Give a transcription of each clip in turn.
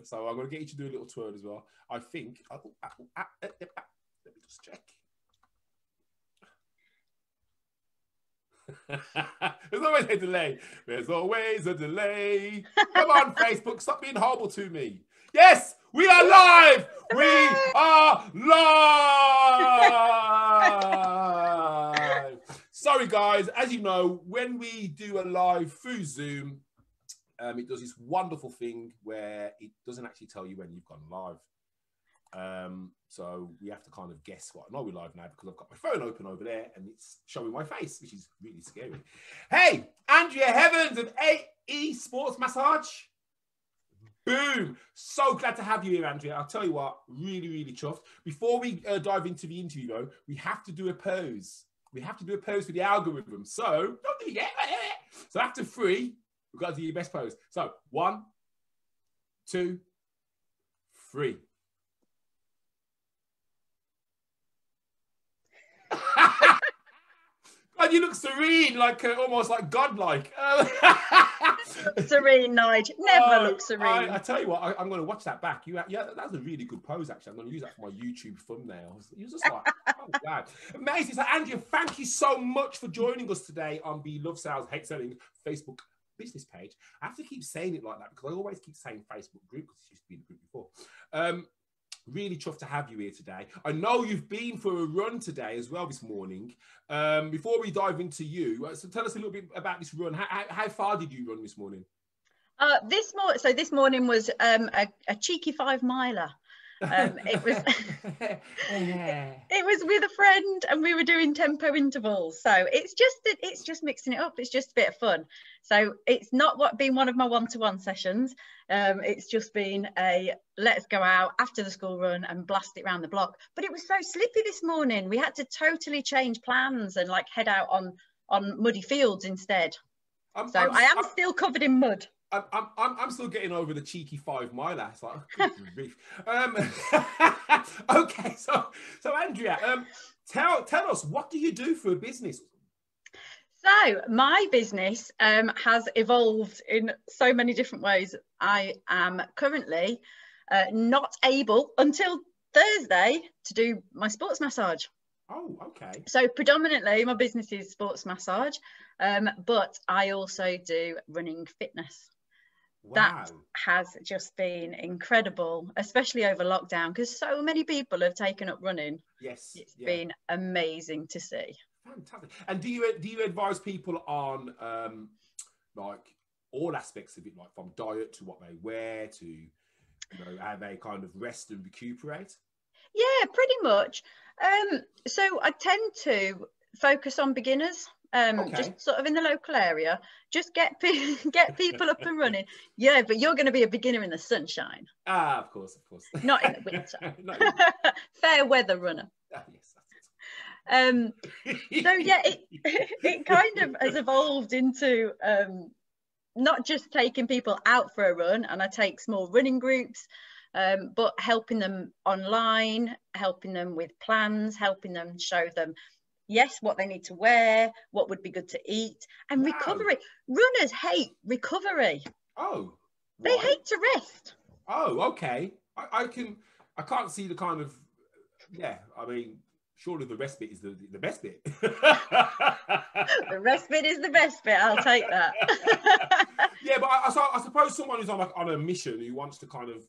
So I'm going to get you to do a little twirl as well. I think. Let me just check. There's always a delay. There's always a delay. Come on, Facebook, stop being horrible to me. Yes, we are live. We are live. Sorry, guys. As you know, when we do a live through Zoom, it does this wonderful thing where it doesn't actually tell you when you've gone live. So we have to kind of guess what. I know we're live now because I've got my phone open over there and it's showing my face, which is really scary. Hey, Andrea Heavens of AE Sports Massage. Boom. So glad to have you here, Andrea. I'll tell you what, really, really chuffed. Before we dive into the interview, though, we have to do a pose. We have to do a pose for the algorithm. So, don't do it yet. So after 3, we've got to do your best pose. So, 1, 2, 3. God, you look serene, like almost like godlike. Serene, Nigel. Never look serene. I tell you what, I'm going to watch that back. Yeah, that's a really good pose, actually. I'm going to use that for my YouTube thumbnail. You're just like, oh, wow. Amazing. So, Andrea, thank you so much for joining us today on the Love Sales, Hate Selling Facebook business page. I have to keep saying it like that because I always keep saying Facebook group because it used to be the group before. Really chuffed to have you here today. I know you've been for a run today as well this morning. Before we dive into you, so tell us a little bit about this run. How far did you run this morning? This morning was a cheeky 5-miler. It was it was with a friend and we were doing tempo intervals, so it's just mixing it up. It's just a bit of fun. So it's not been one of my one-to-one sessions. It's just been a let's go out after the school run and blast it around the block. But it was so slippy this morning, we had to totally change plans and like head out on muddy fields instead. I am still covered in mud. I'm still getting over the cheeky 5-miler. It's like, oh, good grief. Okay, so Andrea, tell us, what do you do for a business? So my business has evolved in so many different ways. I am currently not able until Thursday to do my sports massage. Oh, okay. So predominantly my business is sports massage, but I also do running fitness. Wow. That has just been incredible, especially over lockdown, because so many people have taken up running. Yes, it's been amazing to see. Fantastic. And do you advise people on like all aspects of it, like from diet to what they wear to how they kind of rest and recuperate? Yeah, pretty much. So I tend to focus on beginners. Just sort of in the local area, just get people up and running. Yeah, but you're going to be a beginner in the sunshine. Ah, of course. Not in the winter. Fair weather runner. Ah, yes, that's it. So yeah, it kind of has evolved into not just taking people out for a run, and I take small running groups, but helping them online, helping them with plans, helping them show them what they need to wear, what would be good to eat, and recovery. Runners hate recovery. Oh, they hate to rest. Oh, okay. I can't see the kind of I mean, surely the rest bit is the best bit. The rest bit is the best bit. I'll take that. Yeah, but I suppose someone who's on a mission who wants to kind of,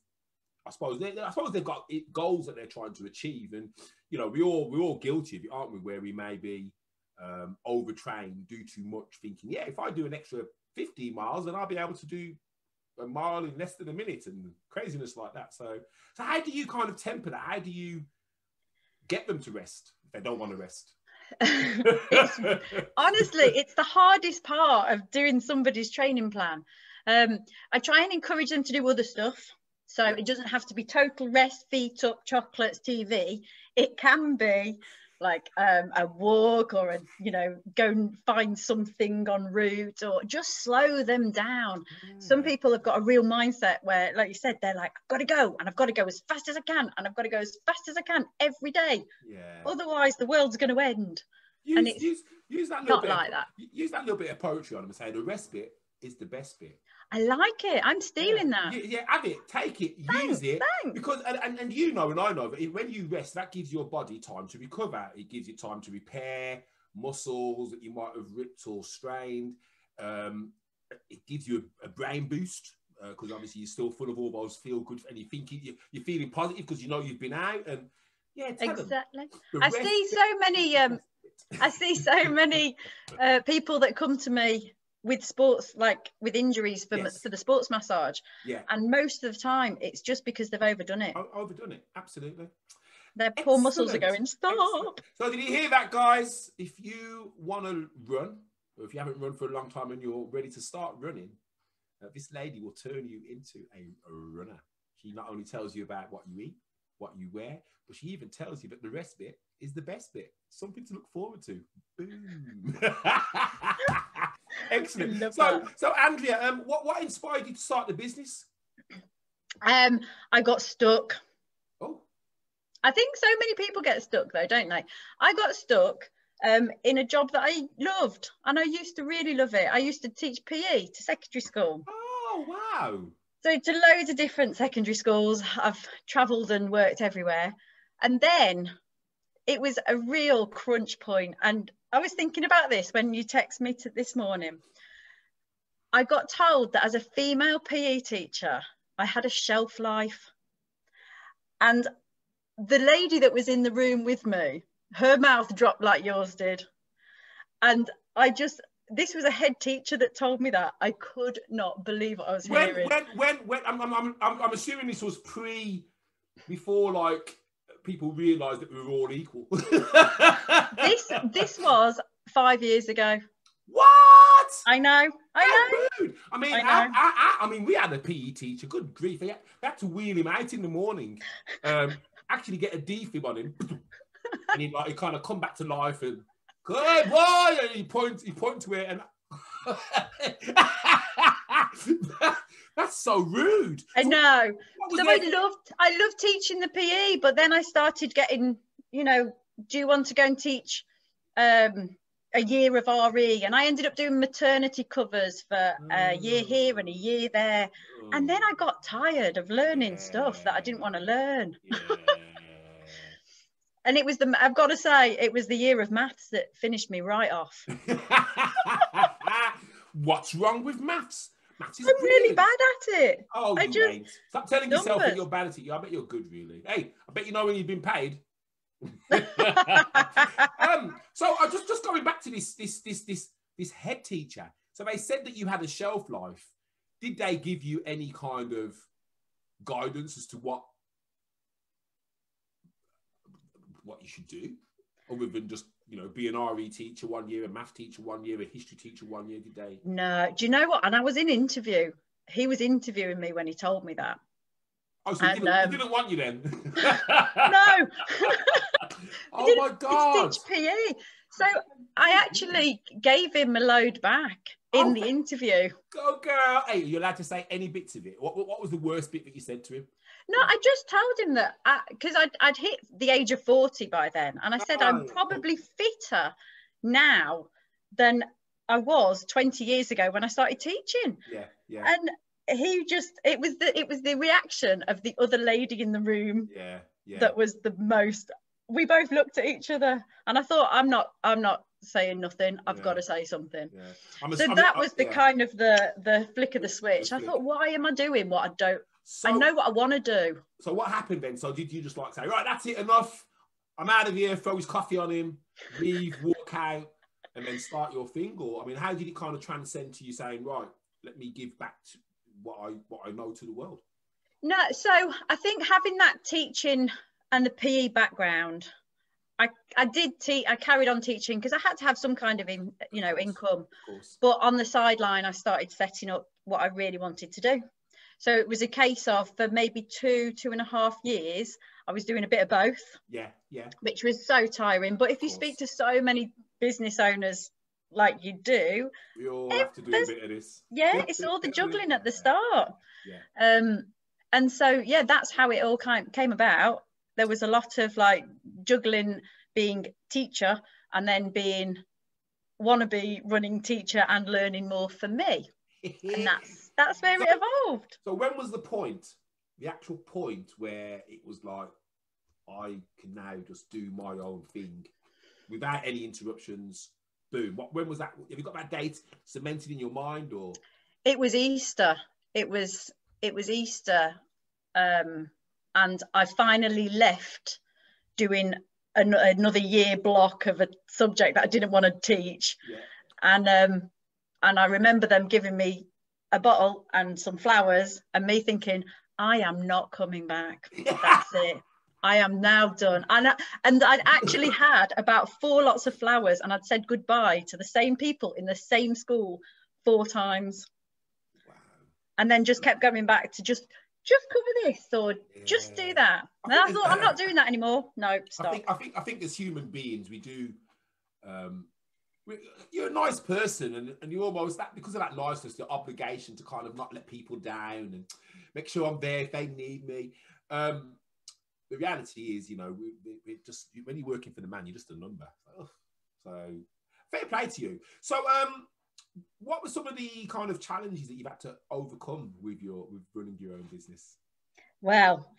I suppose they've got goals that they're trying to achieve, and we're all guilty of it, aren't we? Where we may be overtrained, do too much, thinking, if I do an extra 15 miles, then I'll be able to do a mile in less than a minute, and craziness like that. So how do you kind of temper that? How do you get them to rest if they don't want to rest? Honestly, it's the hardest part of doing somebody's training plan. I try and encourage them to do other stuff. So it doesn't have to be total rest, feet up, chocolates, TV. It can be like a walk or go and find something en route, or just slow them down. Some people have got a real mindset where, like you said, they're like, I've got to go, and I've got to go as fast as I can, and I've got to go as fast as I can every day. Otherwise the world's going to end. Use that little bit like that. Use that little bit of poetry on them and say the rest bit is the best bit. I like it. I'm stealing that. Yeah, have it, take it, use it. Thanks. Because and you know, and I know that when you rest, that gives your body time to recover. It gives you time to repair muscles that you might have ripped or strained. It gives you a brain boost because obviously you're still full of all those feel good, and you're feeling positive because you know you've been out. And yeah, exactly. I see so many people that come to me with sports, like with injuries for the sports massage. Yeah. And most of the time it's just because they've overdone it. Overdone it, absolutely. Their poor muscles are going, stop. Excellent. So did you hear that, guys? If you want to run, or if you haven't run for a long time and you're ready to start running, this lady will turn you into a runner. She not only tells you about what you eat, what you wear, but she even tells you that the rest bit is the best bit. Something to look forward to. Boom. Excellent. So Andrea, what inspired you to start the business? I got stuck. Oh. I think so many people get stuck though, don't they? I got stuck in a job that I loved, and I used to really love it. I used to teach PE to secondary school. Oh, wow. So to loads of different secondary schools. I've travelled and worked everywhere. And then it was a real crunch point. And I was thinking about this when you text me this morning. I got told that as a female PE teacher, I had a shelf life. And the lady that was in the room with me, her mouth dropped like yours did. And this was a head teacher that told me that. I could not believe what I was hearing. When I'm assuming this was before like people realised that we were all equal. This was 5 years ago. What? I know. Rude. I mean, we had a PE teacher. Good grief! We had to wheel him out in the morning. Actually, get a defib on him, and he kind of come back to life and good boy. And he point to it, and that's so rude. I know. So I loved teaching the PE, but then I started getting, do you want to go and teach a year of RE? And I ended up doing maternity covers for a year here and a year there. And then I got tired of learning stuff that I didn't want to learn. And I've got to say, it was the year of maths that finished me right off. What's wrong with maths? Maths is I'm really bad at it. Oh, ain't. Stop telling yourself that you're bad at it. I bet you're good, really. Hey, I bet you know when you've been paid. So I just going back to this head teacher. So they said that you had a shelf life. Did they give you any kind of guidance as to what you should do, other than just be an RE teacher 1 year, a math teacher 1 year, a history teacher 1 year? Did they? No. Do you know what? And I was in interview. He was interviewing me when he told me that. Oh, so he didn't want you then? No. Oh my God. Teach PE. So I actually gave him a load back in the interview. Go girl. Hey, you're allowed to say any bits of it. What was the worst bit that you said to him? No, I just told him that because I'd hit the age of 40 by then. And I said, I'm probably fitter now than I was 20 years ago when I started teaching. Yeah. And it was the reaction of the other lady in the room. Yeah. That was the most. We both looked at each other and I thought, I'm not saying nothing. I've got to say something. Yeah. That was the kind of the flick of the switch. I thought, why am I doing what I don't? I know what I want to do. So what happened then? So did you just say, right, that's it, enough, I'm out of here, throw his coffee on him, leave, walk out, and then start your thing? Or, I mean, how did it kind of transcend to you saying, right, let me give back to what I know to the world? No, so I think having that teaching and the PE background, I carried on teaching because I had to have some kind of income. But on the sideline, I started setting up what I really wanted to do. So it was a case of, for maybe 2.5 years, I was doing a bit of both. Yeah. Which was so tiring. But if you speak to so many business owners like you do, we all have to do a bit of this. Yeah, it's all the juggling at the start. Yeah. And so, that's how it all came about. There was a lot of juggling, being teacher and then being wannabe running teacher and learning more for me. And that's where it evolved. So when was the point, the actual point where it was like, I can now just do my own thing without any interruptions? Boom. When was that? Have you got that date cemented in your mind, or? It was Easter. It was Easter, and I finally left doing another year block of a subject that I didn't want to teach. Yeah. And I remember them giving me a bottle and some flowers, and me thinking, I am not coming back. That's it. I am now done. And I'd actually had about 4 lots of flowers, and I'd said goodbye to the same people in the same school 4 times. Wow. And then just kept going back to just cover this, or just do that. And I thought, I'm not doing that anymore. No, stop. I think as human beings, we do. You're a nice person, and you almost, that because of that niceness, the obligation to kind of not let people down and make sure I'm there if they need me. The reality is, you know, we just, when you're working for the man, you're just a number. So fair play to you. So what were some of the kind of challenges that you've had to overcome with running your own business? Well,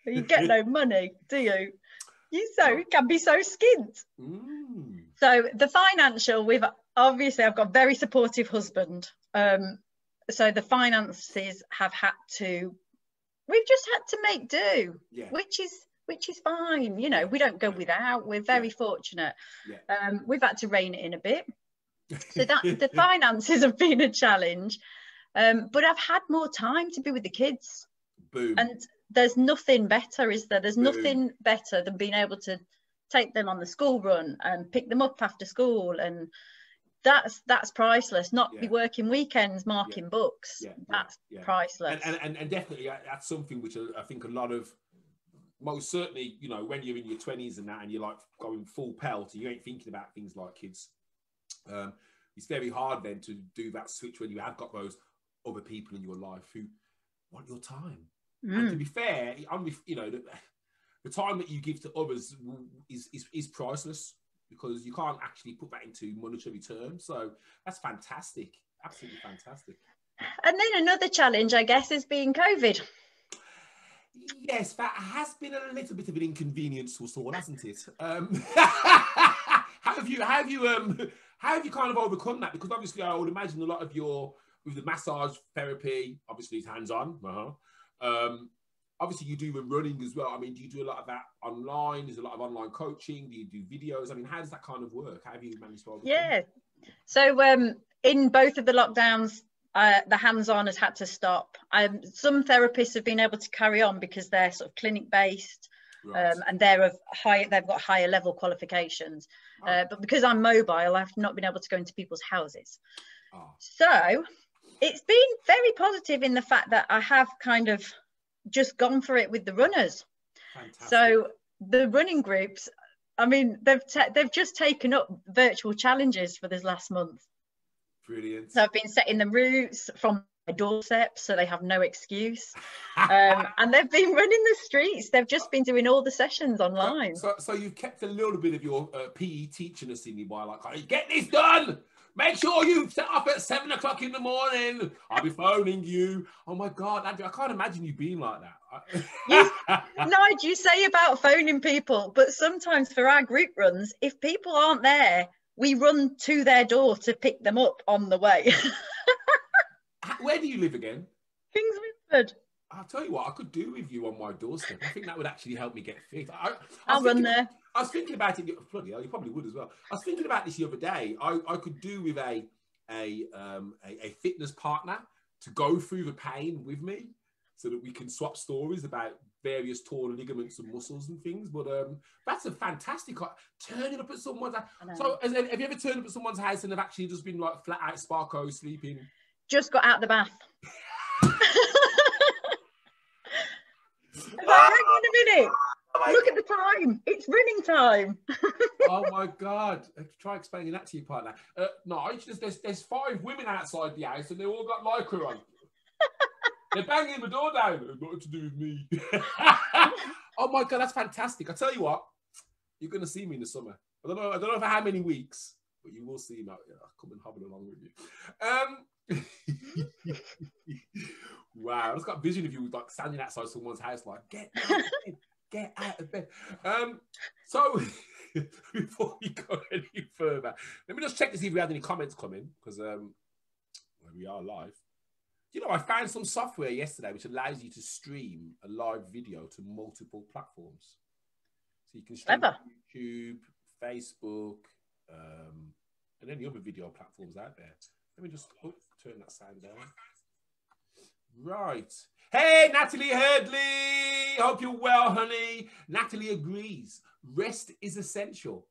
you get no money, do you? You can be so skint. So the financial, I've got a very supportive husband. So the finances we've just had to make do, which is fine. You know, we don't go without. We're very fortunate. We've had to rein it in a bit. So that the finances have been a challenge, but I've had more time to be with the kids. Boom. And there's nothing better, is there? There's nothing better than being able to take them on the school run and pick them up after school, and that's priceless. Not be working weekends marking books. That's priceless. And definitely that's something which I think a lot of, most certainly, you know, when you're in your 20s and that, and you're like going full pelt, and you ain't thinking about things like kids. It's very hard then to do that switch when you have got those other people in your life who want your time. And to be fair, you know, the time that you give to others is priceless, because you can't actually put that into monetary terms. So that's fantastic. Absolutely fantastic. And then another challenge, I guess, is being COVID. Yes, that has been a little bit of an inconvenience to us all, hasn't it? How have you kind of overcome that? Because obviously I would imagine a lot of with the massage therapy, obviously it's hands-on. Obviously you do with running as well. I mean, do you do a lot of that online? There's a lot of online coaching. Do you do videos? I mean, how does that kind of work? How have you managed to overcome? Yeah. So in both of the lockdowns, the hands-on has had to stop. Some therapists have been able to carry on because they're sort of clinic-based, right. And they've got higher level qualifications. Right. But because I'm mobile, I've not been able to go into people's houses. Oh. So it's been very positive in the fact that I have kind of just gone for it with the runners. Fantastic. So the running groups, I mean, they've just taken up virtual challenges for this last month. Brilliant. So I've been setting them routes from my doorstep, so they have no excuse. And they've been running the streets. They've just been doing all the sessions online. So you've kept a little bit of your PE teachiness in you by like, hey, get this done. Make sure you set up at 7 o'clock in the morning. I'll be phoning you. Oh my God, Andrea, I can't imagine you being like that. Nigel, you say about phoning people, but sometimes for our group runs, if people aren't there, we run to their door to pick them up on the way. Where do you live again? Kings Winford. I'll tell you what, I could do with you on my doorstep. I think that would actually help me get fit. I'll run there. I was thinking about it. Bloody hell, you probably would as well. I was thinking about this the other day. I could do with a fitness partner to go through the pain with me, so that we can swap stories about various torn ligaments and muscles and things. But that's a fantastic turning up at someone's house. So have you ever turned up at someone's house and have actually just been like flat out Sparko sleeping? Just got out the bath. Hang on a minute. Look at the time. It's running time. Oh my God. Try explaining that to your partner. No, there's 5 women outside the house and they all got Lycra on. They're banging the door down. It's nothing to do with me. Oh my God, that's fantastic. I tell you what, you're going to see me in the summer. I don't know for how many weeks, but you will see him out here. I'll come and hobbling along with you. Wow, I just got a vision of you like standing outside someone's house, like, get out of bed, get out of bed. So before we go any further, let me just check to see if we had any comments coming, because we are live. You know, I found some software yesterday which allows you to stream a live video to multiple platforms. So you can stream to YouTube, Facebook, and any other video platforms out there. Let me just turn that sound down. Right. Hey, Natalie Hurdley. Hope you're well, honey. Natalie agrees. Rest is essential.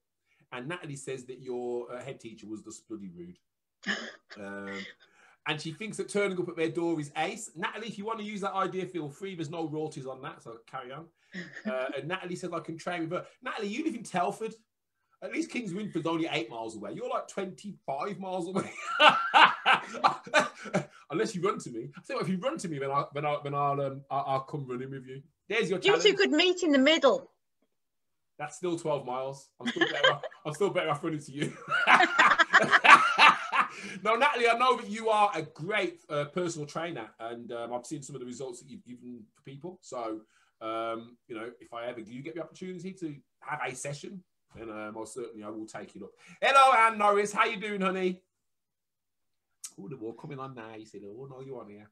And Natalie says that your head teacher was just bloody rude. And she thinks that turning up at their door is ace. Natalie, if you want to use that idea, feel free. There's no royalties on that, so carry on. And Natalie said I can train with her. Natalie, you live in Telford. At least Kings Winford's only 8 miles away. You're like 25 miles away. Unless you run to me. So if you run to me, then I'll come running with you. There's your challenge. You two could meet in the middle. That's still 12 miles. I'm still better off running to you. No, Natalie, I know that you are a great personal trainer, and I've seen some of the results that you've given for people. So, you know, if I ever do get the opportunity to have a session, then most certainly I will take it up. Hello, Anne Norris. How you doing, honey? Oh, the ball coming on now. You said, oh, no, you're on here.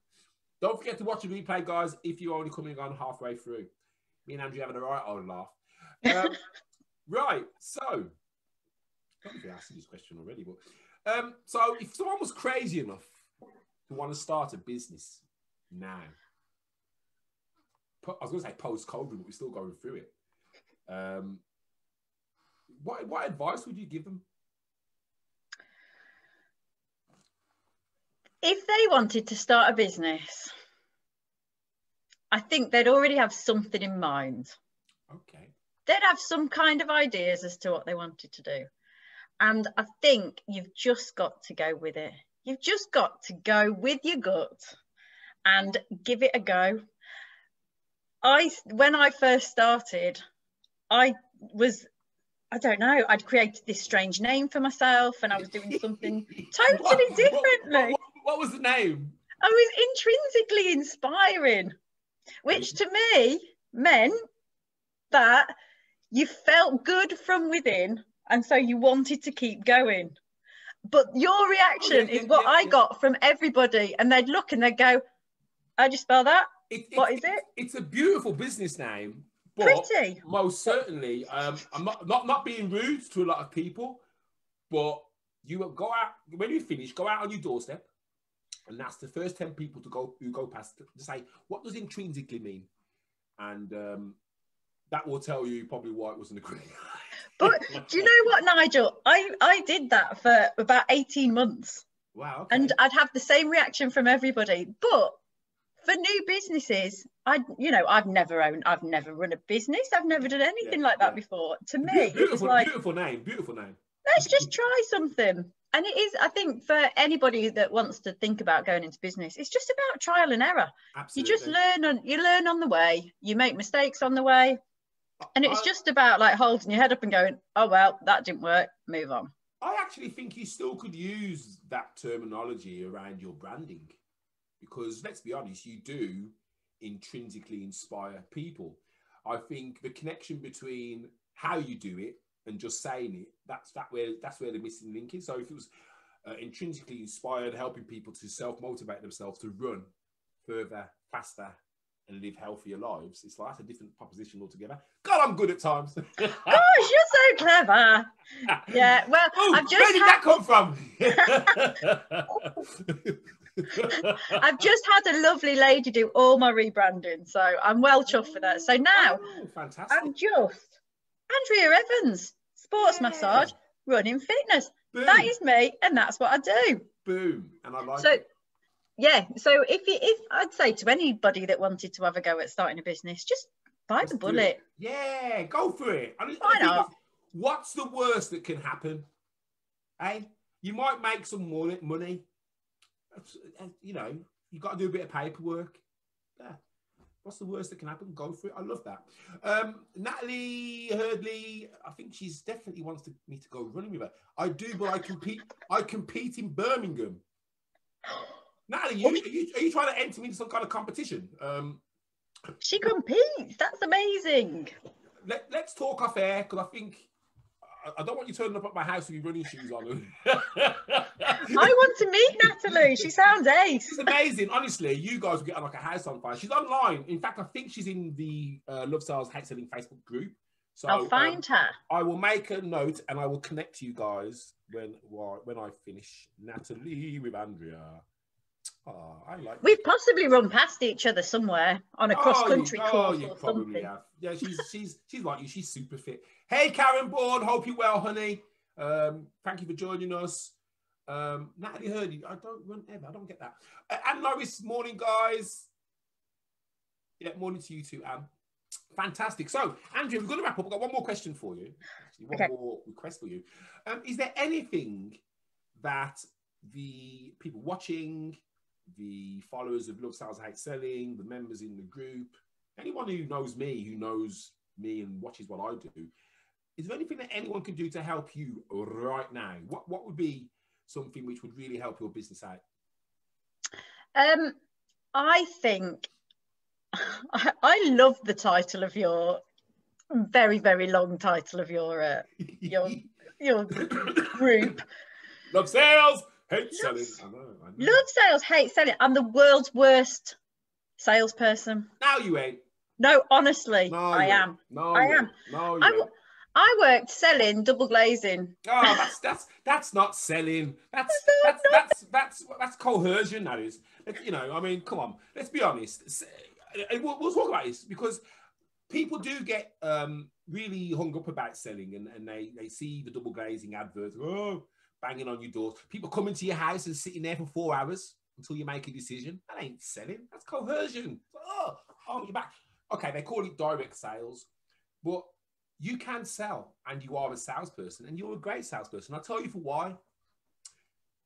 Don't forget to watch the replay, guys, if you're only coming on halfway through. Me and Andrea having a right old laugh. Right, so, I don't know if I asked you this question already, but so if someone was crazy enough to want to start a business now, I was going to say post-COVID, but we're still going through it. What advice would you give them? If they wanted to start a business, I think they'd already have something in mind. Okay. They'd have some kind of ideas as to what they wanted to do. And I think you've just got to go with it. You've just got to go with your gut and give it a go. When I first started, I don't know, I'd created this strange name for myself and I was doing something totally differently. What was the name? I was intrinsically inspiring, which to me meant that you felt good from within and so you wanted to keep going. But your reaction is what I got from everybody, and they'd look and they'd go, how'd you spell that? What is it? It's a beautiful business name. But pretty. Most certainly, I'm not being rude to a lot of people, but you will go out when you finish, go out on your doorstep, and that's the first 10 people who go past to say, what does intrinsically mean? And that will tell you probably why it wasn't a great. But do you know what, Nigel? I did that for about 18 months. Wow. Okay. And I'd have the same reaction from everybody. But for new businesses, I've never run a business. I've never done anything like that before. To me, it was like, beautiful name. Let's just try something. And it is, I think, for anybody that wants to think about going into business, it's just about trial and error. Absolutely. You just learn on the way. You make mistakes on the way. And it's just about like holding your head up and going, oh, well, that didn't work. Move on. I actually think you still could use that terminology around your branding, because let's be honest, you do intrinsically inspire people. I think the connection between how you do it and just saying it, that's where the missing link is. So if it was intrinsically inspired, helping people to self-motivate themselves to run further, faster, and live healthier lives, it's like that's a different proposition altogether. God, I'm good at times. Gosh, you're so clever. Yeah, well, where did that come from? I've just had a lovely lady do all my rebranding, so I'm well chuffed for that. So now, fantastic. I'm just Andrea Evans, sports massage, running fitness. Boom. That is me, and that's what I do. Boom, and I like so, it. Yeah, so if I'd say to anybody that wanted to have a go at starting a business, just bite the bullet. Yeah, go for it. Why not? What's the worst that can happen? Hey, you might make some money. You know, you got to do a bit of paperwork. Yeah. What's the worst that can happen? Go for it. I love that. Natalie Hurdley, I think she's definitely wants me to go running with her. I do, but I compete in Birmingham. Natalie, are you trying to enter me into some kind of competition? She competes. That's amazing. Let's talk off air, because I think I don't want you turning up at my house with your running shoes on. I want to meet Natalie. She sounds ace. She's amazing. Honestly, you guys will get on like a house on fire. She's online. In fact, I think she's in the Love Sales Hate Selling Facebook group. So I'll find her. I will make a note and I will connect you guys when I finish. Natalie with Andrea. Oh, I like. We've possibly run past each other somewhere on a cross-country course you or probably something. have. Yeah, she's like you. She's super fit. Hey, Karen Bourne. Hope you're well, honey. Thank you for joining us. Natalie Hurdy. I don't run ever. I don't get that. Anne Norris. Morning, guys. Yeah, morning to you too, Anne. Fantastic. So, Andrea, we're going to wrap up. I've got one more question for you. Actually, one more request for you. Is there anything that the people watching, the followers of Love Sales Hate Selling, the members in the group, anyone who knows me and watches what I do, is there anything that anyone can do to help you right now? What would be something which would really help your business out? I think I love the title of your very, very long title of your group. Love Sales Hate Selling. I know. Love Sales Hate Selling. I'm the world's worst salesperson. No, you ain't. No, honestly, no, I am. No, I am. No, you ain't. I worked selling double glazing. Oh, that's not selling. That's coercion. That is. You know, I mean, come on. Let's be honest. We'll talk about this because people do get really hung up about selling, and they see the double glazing adverts. Oh, banging on your door. People come into your house and sitting there for 4 hours until you make a decision. That ain't selling. That's coercion. Oh, you're back. Okay, they call it direct sales, but you can sell, and you are a salesperson, and you're a great salesperson. I'll tell you for why.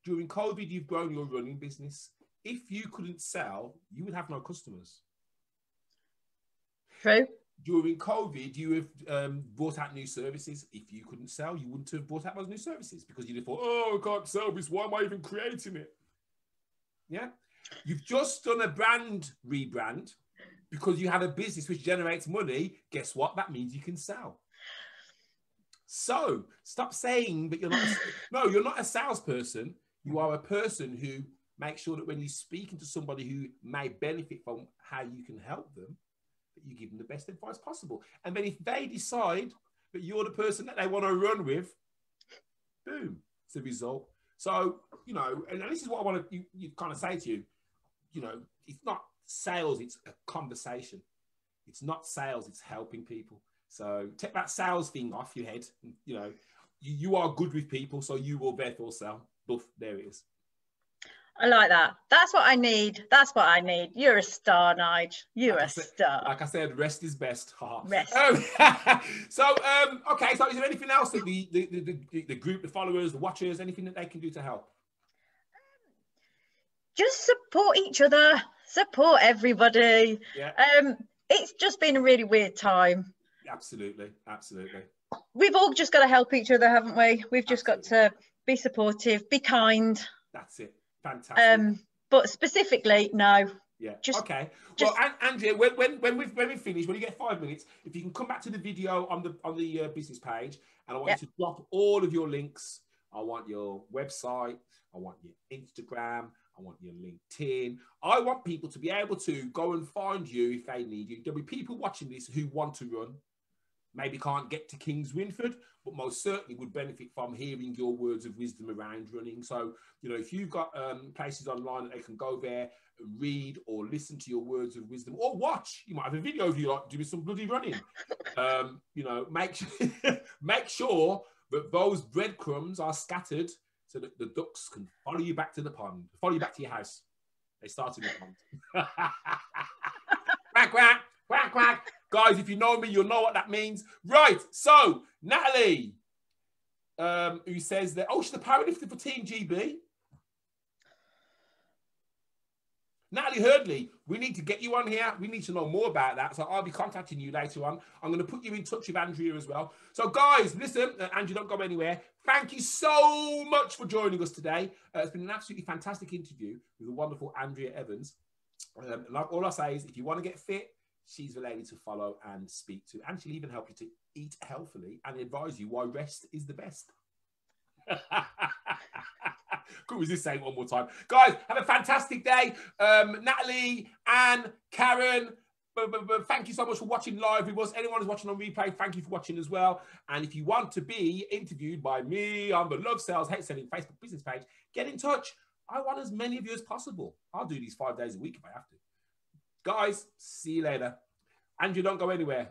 During COVID, you've grown your running business. If you couldn't sell, you would have no customers. True. During COVID, you have brought out new services. If you couldn't sell, you wouldn't have brought out those new services because you'd have thought, oh, I can't sell this. Why am I even creating it? Yeah. You've just done a brand rebrand because you have a business which generates money. Guess what? That means you can sell. So stop saying that you're not. No, you're not a salesperson. You are a person who makes sure that when you're speaking to somebody who may benefit from how you can help them, that you give them the best advice possible. And then if they decide that you're the person that they want to run with, boom, it's the result. So, you know, and this is what I want to you kind of say to you, you know, it's not sales, it's a conversation. It's not sales, it's helping people. So take that sales thing off your head. You know, you are good with people, so you will therefore sell. Boof, there it is. I like that. That's what I need. That's what I need. You're a star, Nigel. You're a star. Like I said, rest is best. Rest. So, okay. So, is there anything else that the group, the followers, the watchers, anything that they can do to help? Just support each other. Support everybody. Yeah. It's just been a really weird time. Absolutely. Absolutely. We've all just got to help each other, haven't we? We've just got to be supportive, be kind. That's it. Fantastic. But specifically, no. Yeah. Okay. Well, Andrea, when we finish, when you get 5 minutes, if you can come back to the video on the business page, and I want you to drop all of your links. I want your website. I want your Instagram. I want your LinkedIn. I want people to be able to go and find you if they need you. There'll be people watching this who want to run, maybe can't get to Kings Winford, but most certainly would benefit from hearing your words of wisdom around running. So, you know, if you've got places online that they can go there and read or listen to your words of wisdom or watch, you might have a video of you like doing some bloody running. You know, make sure that those breadcrumbs are scattered so that the ducks can follow you back to the pond, follow you back to your house. They start in the pond. Quack, quack, quack, quack. Guys, if you know me, you'll know what that means. Right, so Natalie, who says that, she's a powerlifter for Team GB. Natalie Hurdley, we need to get you on here. We need to know more about that. So I'll be contacting you later on. I'm going to put you in touch with Andrea as well. So guys, listen, Andrea, don't go anywhere. Thank you so much for joining us today. It's been an absolutely fantastic interview with the wonderful Andrea Evans. Like all I say is, if you want to get fit, she's the lady to follow and speak to. And she'll even help you to eat healthily and advise you why rest is the best. Couldn't resist saying it one more time. Guys, have a fantastic day. Natalie, Anne, Karen, thank you so much for watching live with us. Anyone who's watching on replay, thank you for watching as well. And if you want to be interviewed by me on the Love Sales Hate Selling Facebook business page, get in touch. I want as many of you as possible. I'll do these 5 days a week if I have to. Guys, see you later. Andrew, don't go anywhere.